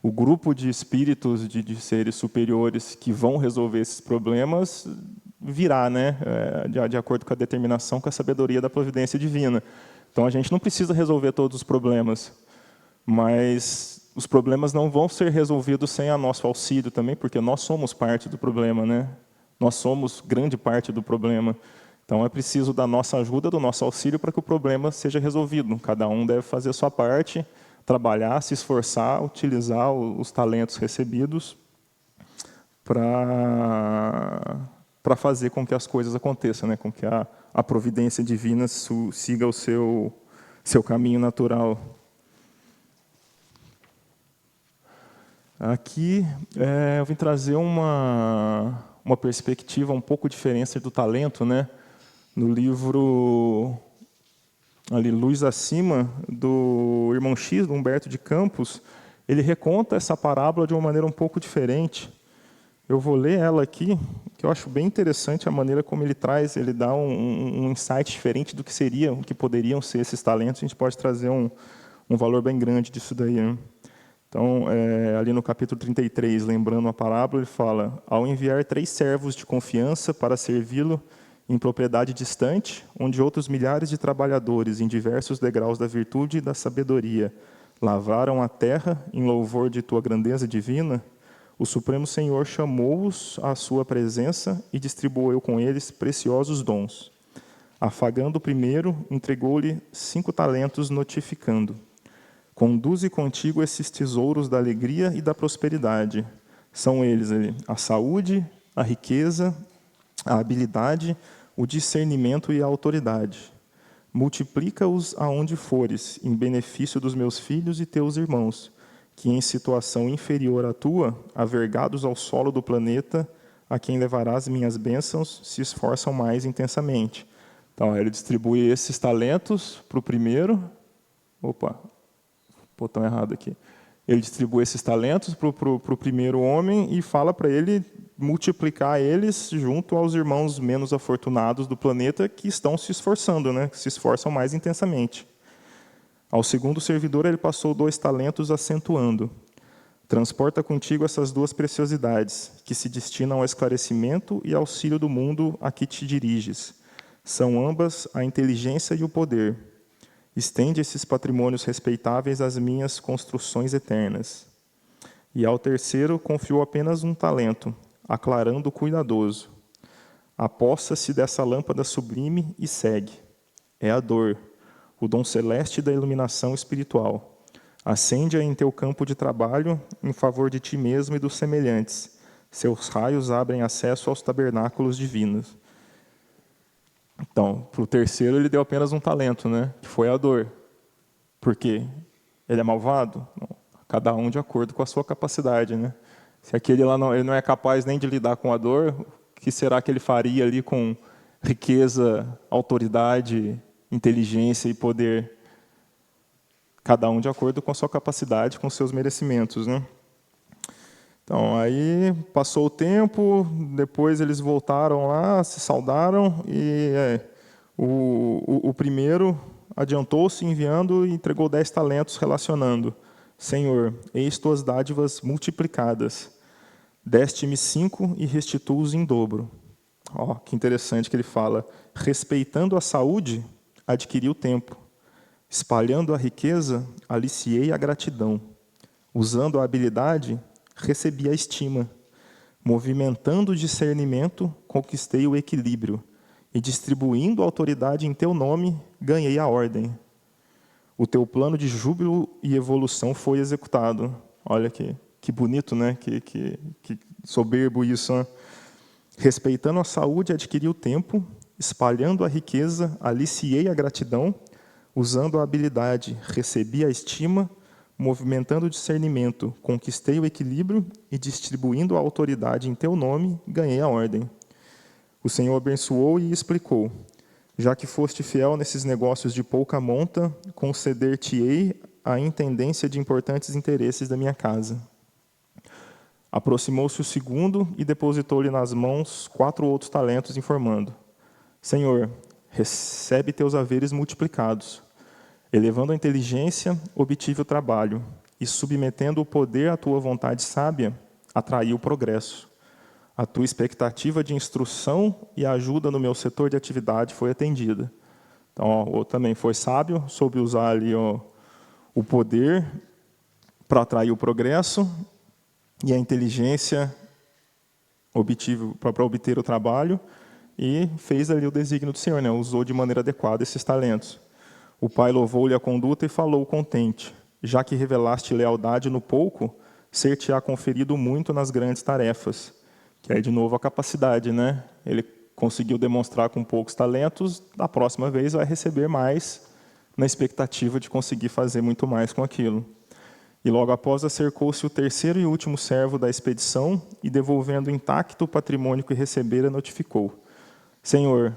O grupo de espíritos, de seres superiores que vão resolver esses problemas virá, né? De acordo com a determinação, com a sabedoria da providência divina. Então, a gente não precisa resolver todos os problemas, mas os problemas não vão ser resolvidos sem a nosso auxílio também, porque nós somos parte do problema, né? Nós somos grande parte do problema. Então, é preciso da nossa ajuda, do nosso auxílio, para que o problema seja resolvido. Cada um deve fazer a sua parte, trabalhar, se esforçar, utilizar os talentos recebidos para fazer com que as coisas aconteçam, né? Com que a providência divina siga o seu caminho natural. Aqui eu vim trazer uma perspectiva um pouco diferente do talento, né? No livro ali, Luz Acima, do Irmão X, do Humberto de Campos, ele reconta essa parábola de uma maneira um pouco diferente. Eu vou ler ela aqui, que eu acho bem interessante a maneira como ele traz, ele dá um insight diferente do que seriam, o que poderiam ser esses talentos. A gente pode trazer um valor bem grande disso daí, né? Então, ali no capítulo 33, lembrando a parábola, ele fala: ao enviar 3 servos de confiança para servi-lo em propriedade distante, onde outros milhares de trabalhadores em diversos degraus da virtude e da sabedoria lavraram a terra em louvor de tua grandeza divina, o Supremo Senhor chamou-os à sua presença e distribuiu com eles preciosos dons. Afagando o primeiro, entregou-lhe 5 talentos, notificando: conduze contigo esses tesouros da alegria e da prosperidade. São eles a saúde, a riqueza, a habilidade, o discernimento e a autoridade. Multiplica-os aonde fores, em benefício dos meus filhos e teus irmãos, que em situação inferior à tua, avergados ao solo do planeta, a quem levarás minhas bênçãos, se esforçam mais intensamente. Então, ele distribui esses talentos para o primeiro. Opa, botão errado aqui. Ele distribui esses talentos para o primeiro homem e fala para ele multiplicar eles junto aos irmãos menos afortunados do planeta que estão se esforçando, né? Que se esforçam mais intensamente. Ao segundo servidor, ele passou 2 talentos, acentuando: transporta contigo essas 2 preciosidades, que se destinam ao esclarecimento e auxílio do mundo a que te diriges. São ambas a inteligência e o poder. Estende esses patrimônios respeitáveis às minhas construções eternas. E ao terceiro confiou apenas 1 talento, aclarando o cuidadoso. Apossa-se dessa lâmpada sublime e segue. É a dor, o dom celeste da iluminação espiritual. Acende-a em teu campo de trabalho em favor de ti mesmo e dos semelhantes. Seus raios abrem acesso aos tabernáculos divinos. Então, para o terceiro ele deu apenas 1 talento, né? Que foi a dor. Por quê? Ele é malvado? Não. Cada um de acordo com a sua capacidade, né? Se aquele lá ele não é capaz nem de lidar com a dor, o que será que ele faria ali com riqueza, autoridade, inteligência e poder? Cada um de acordo com a sua capacidade, com os seus merecimentos, né? Então, aí passou o tempo, depois eles voltaram lá, se saudaram, e o primeiro adiantou-se enviando e entregou 10 talentos, relacionando: Senhor, eis tuas dádivas multiplicadas. Deste-me 5 e restituo-os em dobro. Ó, que interessante que ele fala: respeitando a saúde, adquiri o tempo. Espalhando a riqueza, aliciei a gratidão. Usando a habilidade, recebi a estima. Movimentando o discernimento, conquistei o equilíbrio. E distribuindo a autoridade em teu nome, ganhei a ordem. O teu plano de júbilo e evolução foi executado. Olha que bonito, né? Que soberbo isso, né? Respeitando a saúde, adquiri o tempo. Espalhando a riqueza, aliciei a gratidão. Usando a habilidade, recebi a estima. Movimentando o discernimento, conquistei o equilíbrio. E distribuindo a autoridade em teu nome, ganhei a ordem. O Senhor abençoou e explicou: já que foste fiel nesses negócios de pouca monta, conceder-te-ei a intendência de importantes interesses da minha casa. Aproximou-se o segundo e depositou-lhe nas mãos 4 outros talentos, informando: Senhor, recebe teus haveres multiplicados. Elevando a inteligência, obtive o trabalho, e submetendo o poder à tua vontade sábia, atraí o progresso. A tua expectativa de instrução e ajuda no meu setor de atividade foi atendida. Então, também foi sábio, soube usar ali o poder para atrair o progresso, e a inteligência para obter o trabalho, e fez ali o desígnio do Senhor, né? Usou de maneira adequada esses talentos. O pai louvou-lhe a conduta e falou contente: já que revelaste lealdade no pouco, ser-te-á conferido muito nas grandes tarefas. Que é, de novo, a capacidade, né? Ele conseguiu demonstrar com poucos talentos, da próxima vez vai receber mais, na expectativa de conseguir fazer muito mais com aquilo. E logo após acercou-se o terceiro e último servo da expedição, e devolvendo intacto o patrimônio que recebera, notificou: Senhor,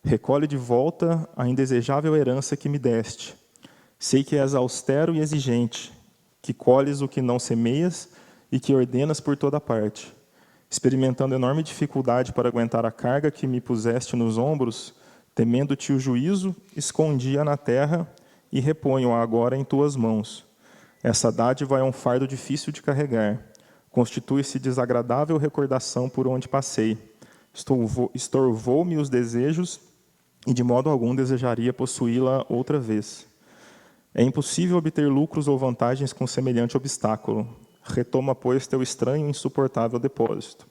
recolhe de volta a indesejável herança que me deste. Sei que és austero e exigente, que colhes o que não semeias e que ordenas por toda parte. Experimentando enorme dificuldade para aguentar a carga que me puseste nos ombros, temendo-te o juízo, escondi-a na terra e reponho-a agora em tuas mãos. Essa dádiva é um fardo difícil de carregar. Constitui-se desagradável recordação por onde passei. Estorvou-me os desejos e de modo algum desejaria possuí-la outra vez. É impossível obter lucros ou vantagens com semelhante obstáculo. Retoma, pois, teu estranho e insuportável depósito.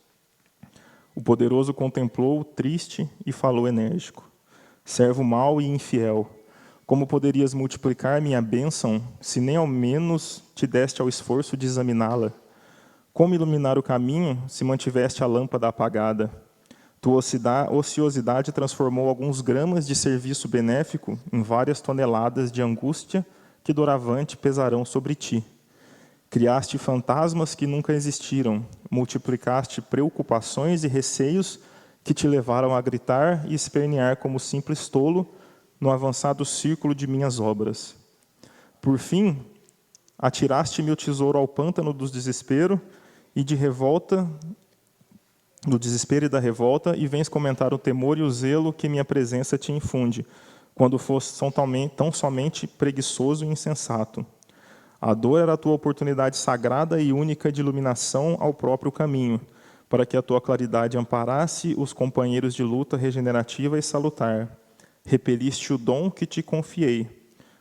O poderoso contemplou-o triste e falou enérgico: servo mau e infiel, como poderias multiplicar minha bênção, se nem ao menos te deste ao esforço de examiná-la? Como iluminar o caminho, se mantiveste a lâmpada apagada? Tua ociosidade transformou alguns gramas de serviço benéfico em várias toneladas de angústia que doravante pesarão sobre ti. Criaste fantasmas que nunca existiram, multiplicaste preocupações e receios que te levaram a gritar e espernear como simples tolo no avançado círculo de minhas obras. Por fim, Atiraste-me o tesouro ao pântano do desespero e de revolta, do desespero e da revolta, e vens comentar o temor e o zelo que minha presença te infunde, quando fosse tão somente preguiçoso e insensato. A dor era a tua oportunidade sagrada e única de iluminação ao próprio caminho, para que a tua claridade amparasse os companheiros de luta regenerativa e salutar. Repeliste o dom que te confiei.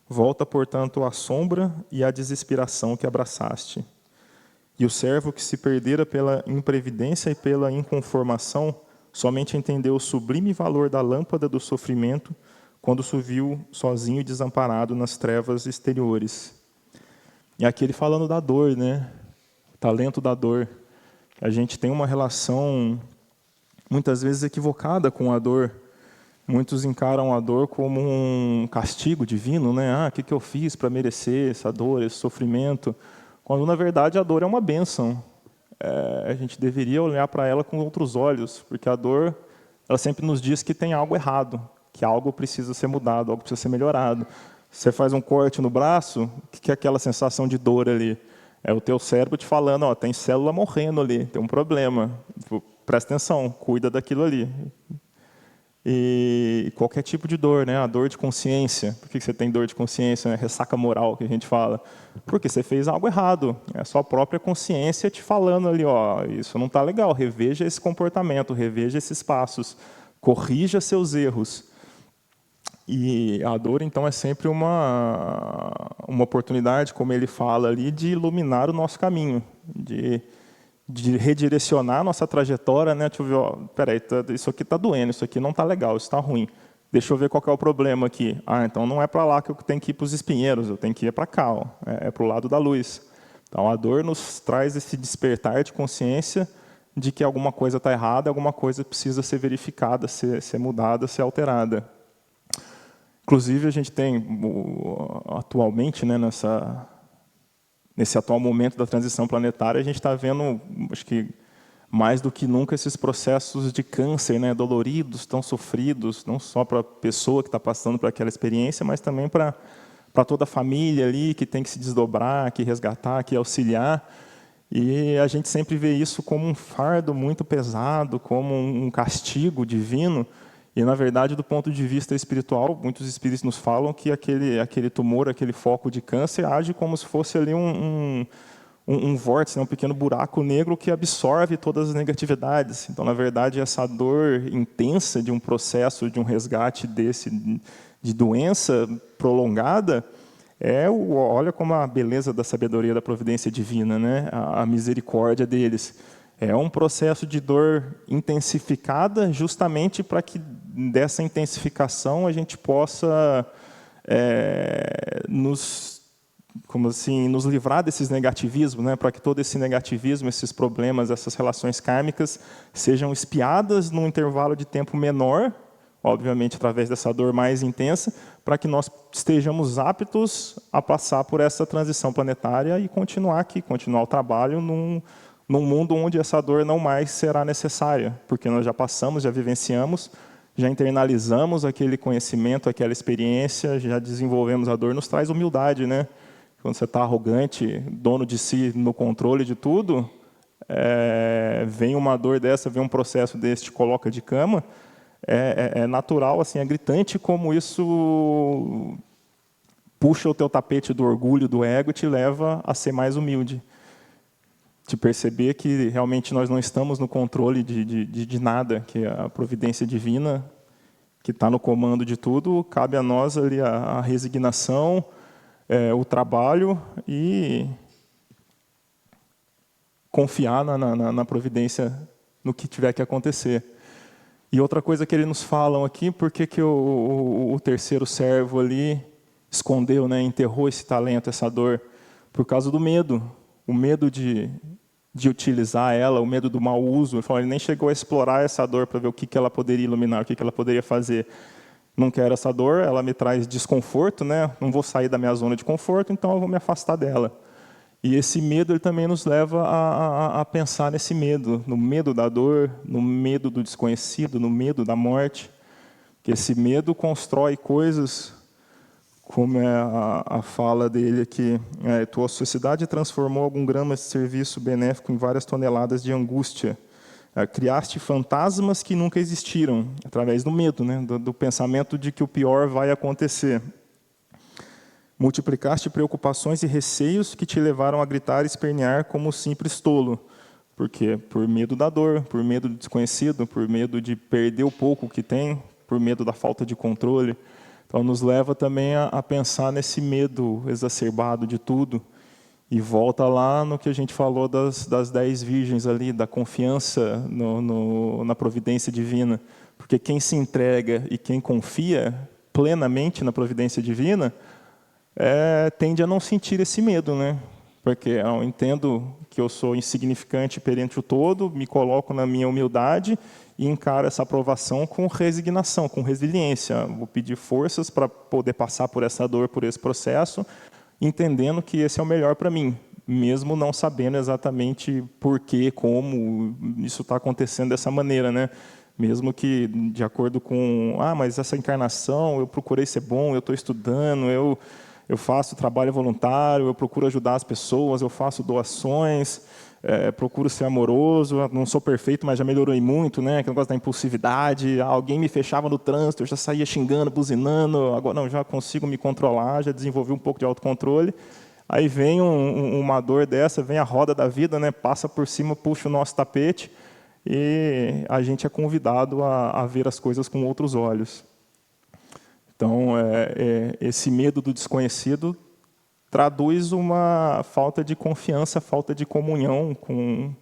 Volta, portanto, à sombra e à desesperação que abraçaste. E o servo que se perdera pela imprevidência e pela inconformação, somente entendeu o sublime valor da lâmpada do sofrimento quando se viu sozinho e desamparado nas trevas exteriores. E aqui ele falando da dor, né? O talento da dor. A gente tem uma relação, muitas vezes, equivocada com a dor. Muitos encaram a dor como um castigo divino, né? O que eu fiz para merecer essa dor, esse sofrimento? Quando, na verdade, a dor é uma bênção. A gente deveria olhar para ela com outros olhos, porque a dor, ela sempre nos diz que tem algo errado, que algo precisa ser mudado, algo precisa ser melhorado. Você faz um corte no braço, o que é aquela sensação de dor ali? É o teu cérebro te falando, tem célula morrendo ali, tem um problema. Presta atenção, cuida daquilo ali. E qualquer tipo de dor, né? A dor de consciência. Por que você tem dor de consciência? Né? Ressaca moral, que a gente fala. Porque você fez algo errado. É a sua própria consciência te falando ali, isso não está legal, reveja esse comportamento, reveja esses passos, corrija seus erros. E a dor, então, é sempre uma oportunidade, como ele fala ali, de iluminar o nosso caminho, de redirecionar a nossa trajetória, né? Deixa eu ver, peraí, isso aqui está doendo, isso aqui não está legal, isso está ruim. Deixa eu ver qual que é o problema aqui. Então não é para lá que eu tenho que ir para os espinheiros, eu tenho que ir para cá, é para o lado da luz. Então a dor nos traz esse despertar de consciência de que alguma coisa está errada, alguma coisa precisa ser verificada, ser mudada, ser alterada. Inclusive, a gente tem, atualmente, né, nesse atual momento da transição planetária, a gente está vendo, acho que mais do que nunca, esses processos de câncer, né, doloridos, tão sofridos, não só para a pessoa que está passando por aquela experiência, mas também para toda a família ali, que tem que se desdobrar, que resgatar, que auxiliar. E a gente sempre vê isso como um fardo muito pesado, como um castigo divino. E, na verdade, do ponto de vista espiritual, muitos espíritos nos falam que aquele tumor, aquele foco de câncer, age como se fosse ali um vórtice, né, um pequeno buraco negro que absorve todas as negatividades. Então, na verdade, essa dor intensa de um processo, de um resgate de doença prolongada, olha como a beleza da sabedoria da providência divina, né? A misericórdia deles. É um processo de dor intensificada justamente para que dessa intensificação a gente possa nos livrar desses negativismos, né? Para que todo esse negativismo, esses problemas, essas relações kármicas sejam expiadas num intervalo de tempo menor, obviamente através dessa dor mais intensa, para que nós estejamos aptos a passar por essa transição planetária e continuar aqui, continuar o trabalho num mundo onde essa dor não mais será necessária, porque nós já passamos, já vivenciamos, já internalizamos aquele conhecimento, aquela experiência, já desenvolvemos a dor, nos traz humildade, né? Quando você está arrogante, dono de si, no controle de tudo, vem uma dor dessa, vem um processo desse, te coloca de cama, é natural, assim, é gritante como isso puxa o teu tapete do orgulho, do ego e te leva a ser mais humilde. De perceber que realmente nós não estamos no controle de nada, que a providência divina, que está no comando de tudo, cabe a nós ali a resignação, o trabalho e confiar na providência, no que tiver que acontecer. E outra coisa que eles nos falam aqui, por que o terceiro servo ali escondeu, né, enterrou esse talento, essa dor? Por causa do medo. O medo de utilizar ela, o medo do mau uso. Ele nem chegou a explorar essa dor para ver o que ela poderia iluminar, o que ela poderia fazer. Não quero essa dor, ela me traz desconforto, né? Não vou sair da minha zona de conforto, então eu vou me afastar dela. E esse medo ele também nos leva a pensar nesse medo, no medo da dor, no medo do desconhecido, no medo da morte. Que esse medo constrói coisas como é a fala dele aqui, tua sociedade transformou algum grama de serviço benéfico em várias toneladas de angústia. Criaste fantasmas que nunca existiram, através do medo, né? do pensamento de que o pior vai acontecer. Multiplicaste preocupações e receios que te levaram a gritar e espernear como simples tolo. Por quê? Por medo da dor, por medo do desconhecido, por medo de perder o pouco que tem, por medo da falta de controle. Então, nos leva também a pensar nesse medo exacerbado de tudo. E volta lá no que a gente falou das 10 virgens ali, da confiança na providência divina. Porque quem se entrega e quem confia plenamente na providência divina, tende a não sentir esse medo, né? Porque eu entendo que eu sou insignificante perante o todo, me coloco na minha humildade e encaro essa aprovação com resignação, com resiliência. Vou pedir forças para poder passar por essa dor, por esse processo, entendendo que esse é o melhor para mim, mesmo não sabendo exatamente por quê, como isso está acontecendo dessa maneira, né? Mesmo que, de acordo com, mas essa encarnação, eu procurei ser bom, eu estou estudando, eu faço trabalho voluntário, eu procuro ajudar as pessoas, eu faço doações, procuro ser amoroso, não sou perfeito, mas já melhorei muito, né? Aquele negócio da impulsividade, alguém me fechava no trânsito, eu já saía xingando, buzinando, agora não, já consigo me controlar, já desenvolvi um pouco de autocontrole. Aí vem uma dor dessa, vem a roda da vida, né? Passa por cima, puxa o nosso tapete, e a gente é convidado a ver as coisas com outros olhos. Então, esse medo do desconhecido traduz uma falta de confiança, falta de comunhão com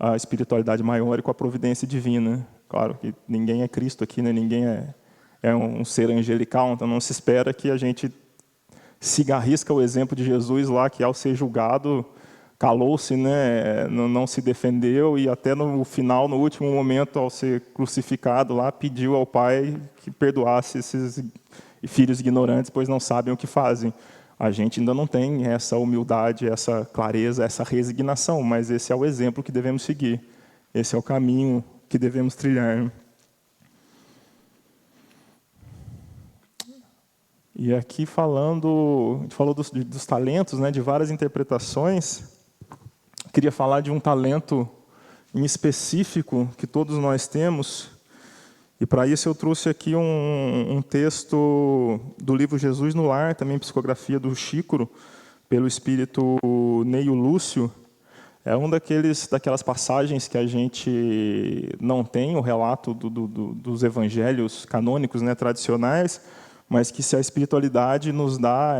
a espiritualidade maior e com a providência divina. Claro que ninguém é Cristo aqui, né? Ninguém é um ser angelical, então não se espera que a gente siga à risca o exemplo de Jesus lá, que ao ser julgado, calou-se, né? Não se defendeu e até no final, no último momento, ao ser crucificado lá, pediu ao Pai que perdoasse esses filhos ignorantes, pois não sabem o que fazem. A gente ainda não tem essa humildade, essa clareza, essa resignação, mas esse é o exemplo que devemos seguir. Esse é o caminho que devemos trilhar. E aqui a gente falou dos talentos, né, de várias interpretações. Queria falar de um talento em específico que todos nós temos. E para isso eu trouxe aqui um texto do livro Jesus no Lar, também psicografia do Chícoro, pelo espírito Neio Lúcio. É daquelas passagens que a gente não tem o relato dos evangelhos canônicos, né, tradicionais, mas que se a espiritualidade nos dá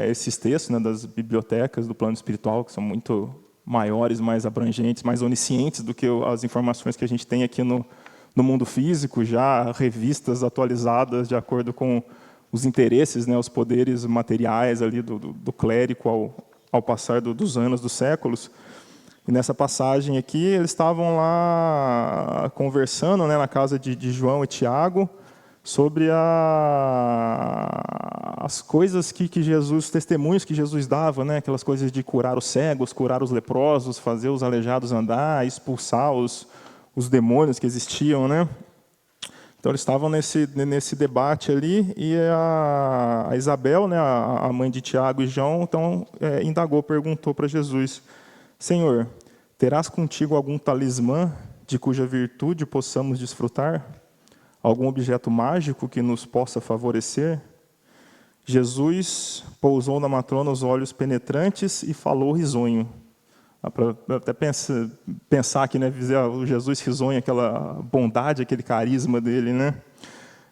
esses textos, né, das bibliotecas do plano espiritual, que são muito maiores, mais abrangentes, mais oniscientes do que as informações que a gente tem aqui no mundo físico, já revistas atualizadas de acordo com os interesses, né, os poderes materiais ali do clérigo ao passar dos anos, dos séculos. E nessa passagem aqui, eles estavam lá conversando, né, na casa de João e Tiago, sobre as coisas que Jesus, os testemunhos que Jesus dava, né, aquelas coisas de curar os cegos, curar os leprosos, fazer os aleijados andar, expulsar os demônios que existiam, né? Então eles estavam nesse debate ali e a Isabel, né, a mãe de Tiago e João, então indagou, perguntou para Jesus: Senhor, terás contigo algum talismã de cuja virtude possamos desfrutar? Algum objeto mágico que nos possa favorecer? Jesus pousou na matrona os olhos penetrantes e falou risonho. Para até pensar aqui, né, o Jesus risonho, aquela bondade, aquele carisma dele, né?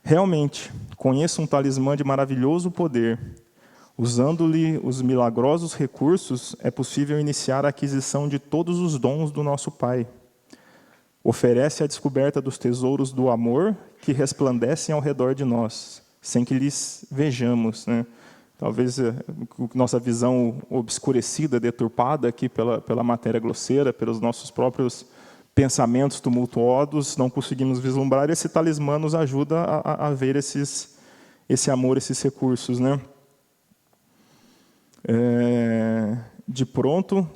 Realmente, conheço um talismã de maravilhoso poder. Usando-lhe os milagrosos recursos, é possível iniciar a aquisição de todos os dons do nosso Pai. Oferece a descoberta dos tesouros do amor que resplandecem ao redor de nós, sem que lhes vejamos, né? Talvez nossa visão obscurecida, deturpada aqui pela matéria grosseira, pelos nossos próprios pensamentos tumultuosos, não conseguimos vislumbrar. Esse talismã nos ajuda a ver esse amor, esses recursos, né? De pronto,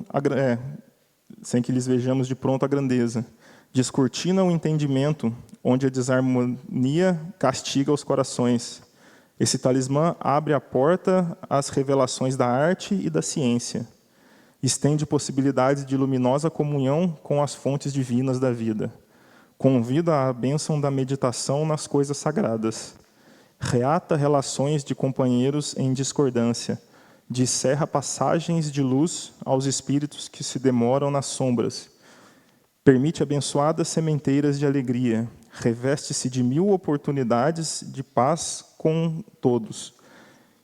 sem que lhes vejamos de pronto a grandeza. Descortina o entendimento, onde a desarmonia castiga os corações. Esse talismã abre a porta às revelações da arte e da ciência. Estende possibilidades de luminosa comunhão com as fontes divinas da vida. Convida à bênção da meditação nas coisas sagradas. Reata relações de companheiros em discordância. Discerra passagens de luz aos espíritos que se demoram nas sombras. Permite abençoadas sementeiras de alegria. Reveste-se de 1000 oportunidades de paz com todos.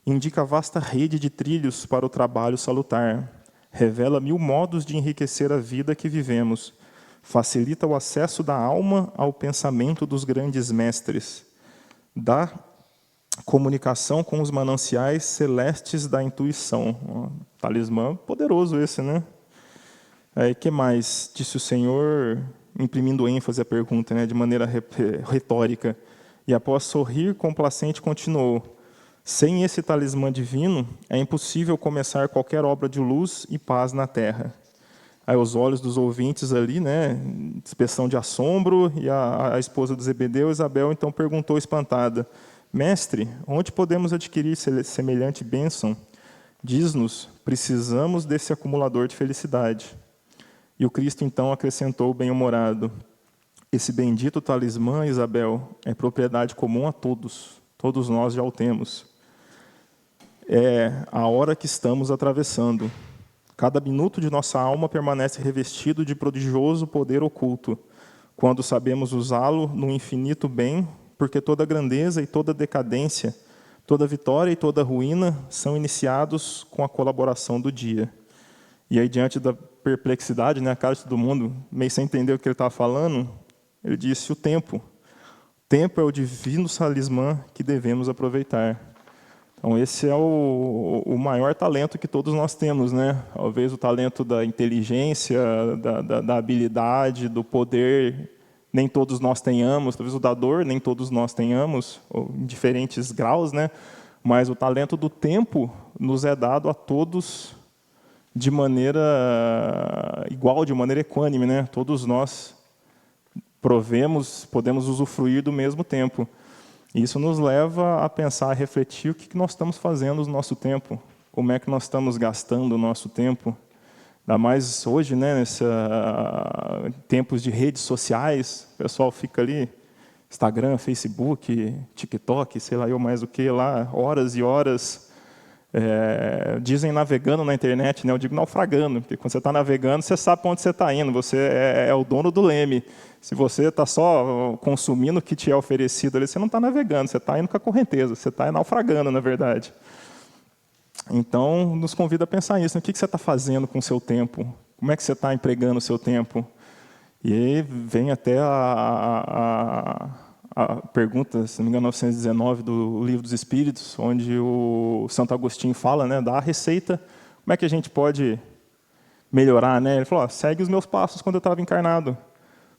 Indica vasta rede de trilhos para o trabalho salutar. Revela 1000 modos de enriquecer a vida que vivemos. Facilita o acesso da alma ao pensamento dos grandes mestres. Dá comunicação com os mananciais celestes da intuição. Talismã poderoso esse, né? Aí, que mais? Disse o Senhor, imprimindo ênfase à pergunta, né, de maneira retórica. E após sorrir complacente, continuou. Sem esse talismã divino, é impossível começar qualquer obra de luz e paz na Terra. Aí os olhos dos ouvintes ali, né, expressão de assombro, e a esposa de Zebedeu, Isabel, então perguntou espantada, Mestre, onde podemos adquirir semelhante bênção? Diz-nos, precisamos desse acumulador de felicidade. E o Cristo então acrescentou bem-humorado, esse bendito talismã, Isabel, é propriedade comum a todos. Todos nós já o temos. É a hora que estamos atravessando. Cada minuto de nossa alma permanece revestido de prodigioso poder oculto, quando sabemos usá-lo no infinito bem, porque toda grandeza e toda decadência, toda vitória e toda ruína são iniciados com a colaboração do dia. E aí, diante da perplexidade, né, a cara de todo mundo, meio sem entender o que ele estava falando, ele disse, o tempo. O tempo é o divino talismã que devemos aproveitar. Então, esse é o maior talento que todos nós temos, né? Talvez o talento da inteligência, da habilidade, do poder, nem todos nós tenhamos. Talvez o da dor, nem todos nós tenhamos, em diferentes graus, né? Mas o talento do tempo nos é dado a todos de maneira igual, de maneira equânime, né? Todos nós podemos usufruir do mesmo tempo. Isso nos leva a pensar, a refletir o que nós estamos fazendo no nosso tempo, como é que nós estamos gastando o nosso tempo. Ainda mais hoje, né, tempos de redes sociais, o pessoal fica ali, Instagram, Facebook, TikTok, sei lá eu mais o que lá, horas e horas. Dizem navegando na internet, né? Eu digo naufragando, porque quando você está navegando, você sabe para onde você está indo, você é o dono do leme. Se você está só consumindo o que te é oferecido ali, você não está navegando, você está indo com a correnteza, você está naufragando, na verdade. Então, nos convida a pensar nisso, né? O que você está fazendo com o seu tempo? Como é que você está empregando o seu tempo? E aí vem até a pergunta, se não me engano, 919 do Livro dos Espíritos, onde o Santo Agostinho fala, né, da receita, como é que a gente pode melhorar, né? Ele falou, segue os meus passos quando eu estava encarnado.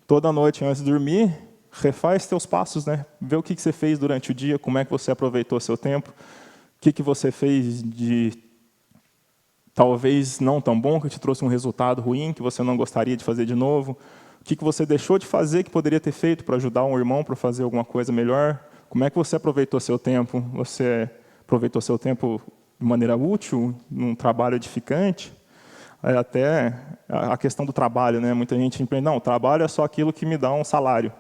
Toda noite, antes de dormir, refaz teus passos, né? Vê o que você fez durante o dia, como é que você aproveitou seu tempo, o que você fez de talvez não tão bom, que te trouxe um resultado ruim, que você não gostaria de fazer de novo. O que você deixou de fazer que poderia ter feito para ajudar um irmão para fazer alguma coisa melhor? Como é que você aproveitou seu tempo? Você aproveitou seu tempo de maneira útil, num trabalho edificante? Até a questão do trabalho, né? Muita gente empreende, não, o trabalho é só aquilo que me dá um salário.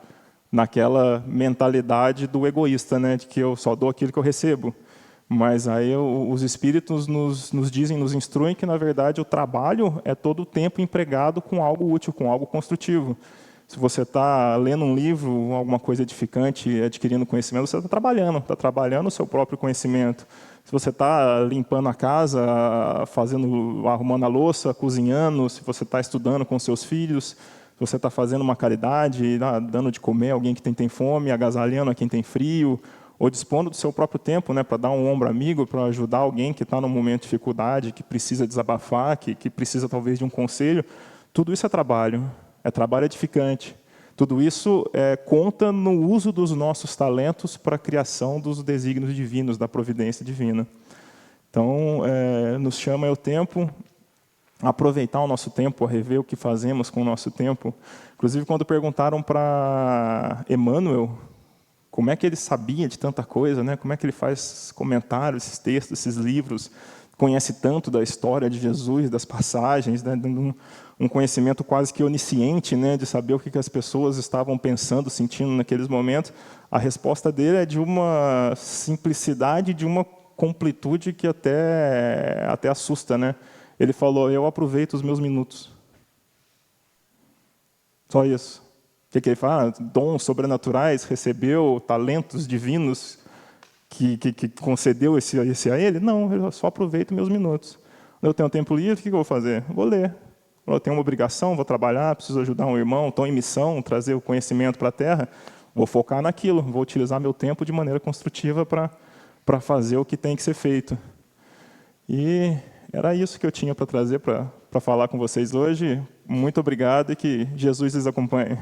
Naquela mentalidade do egoísta, né? De que eu só dou aquilo que eu recebo. Mas aí os espíritos nos dizem, nos instruem que, na verdade, o trabalho é todo o tempo empregado com algo útil, com algo construtivo. Se você está lendo um livro, alguma coisa edificante, adquirindo conhecimento, você está trabalhando o seu próprio conhecimento. Se você está limpando a casa, arrumando a louça, cozinhando, se você está estudando com seus filhos, se você está fazendo uma caridade, dando de comer a alguém que tem fome, agasalhando a quem tem frio, ou dispondo do seu próprio tempo, né, para dar um ombro amigo, para ajudar alguém que está num momento de dificuldade, que precisa desabafar, que precisa talvez de um conselho, tudo isso é trabalho edificante. Tudo isso conta no uso dos nossos talentos para a criação dos desígnios divinos, da providência divina. Então, nos chama o tempo, a aproveitar o nosso tempo, a rever o que fazemos com o nosso tempo. Inclusive, quando perguntaram para Emmanuel, como é que ele sabia de tanta coisa, né? Como é que ele faz comentários, esses textos, esses livros, conhece tanto da história de Jesus, das passagens, né? Um conhecimento quase que onisciente, né? De saber o que as pessoas estavam pensando, sentindo naqueles momentos. A resposta dele é de uma simplicidade, de uma completude que até assusta, né? Ele falou: eu aproveito os meus minutos. Só isso. O que ele fala? Dons sobrenaturais, recebeu talentos divinos que concedeu esse a ele? Não, eu só aproveito meus minutos. Quando eu tenho tempo livre, o que eu vou fazer? Vou ler. Quando eu tenho uma obrigação, vou trabalhar, preciso ajudar um irmão, estou em missão, trazer o conhecimento para a Terra, vou focar naquilo, vou utilizar meu tempo de maneira construtiva para fazer o que tem que ser feito. E era isso que eu tinha para trazer para falar com vocês hoje. Muito obrigado e que Jesus os acompanhe.